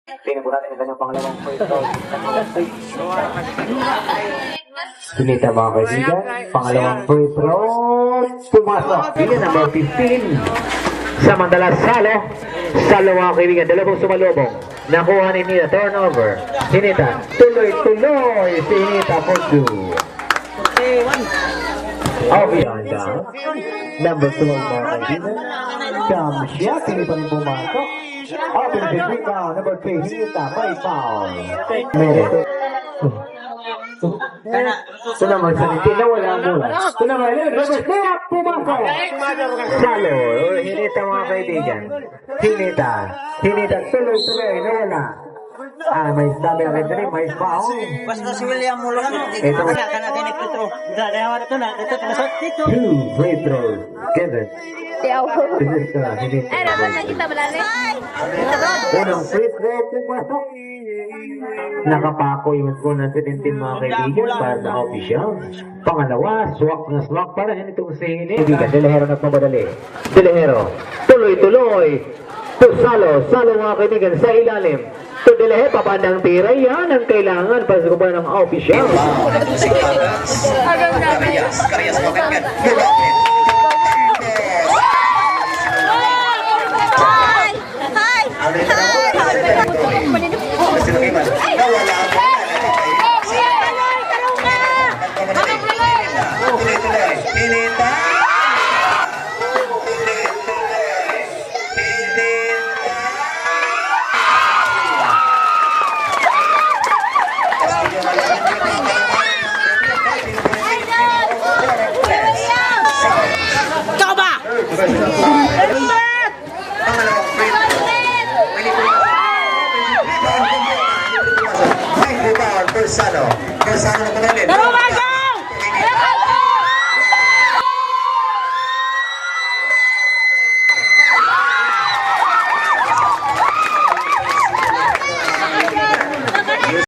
Tingnan po natin ang kanyang pangalawang free throw. Pinita mga kaibigan, pangalawang free throw. Pumasok. Pinita number 15. Samantala Salo mga kaibigan, dalawang sumalubong. Nakuha ni Nita, turnover. Hinita, tuloy-tuloy si Hinita for 2. Beyond down. Number 12 mga kaibigan. Jump shot, hindi pa rin pumasok. Offensive rebound, number 3, Hinita, may foul. Meron. Ito naman sa niti na wala mula. Ito naman, number 3, pumasok. Salo, Hinita mga kaibigan. Hinita, tuloy-tuloy, nawala. May sabi ang ito rin, may foul. Basta si William mo lang ano. Ito. Kana tinik ito. Dahil ito na. Ito masot dito. 2 free throws. Kevin. Ay, dapat nakita malali. Unang free throw, pumasok. Nakapako yung score ng 17 mga kaibigan para sa official. Pangalawa, swak para rin itong si Kaibigan, Delehero nagmamadali. Delehero, tuloy-tuloy. Salo mga kaibigan sa ilalim. To Delehe, papandang tira, yan ang kailangan para sa kumpara ng official. Persano na panalin.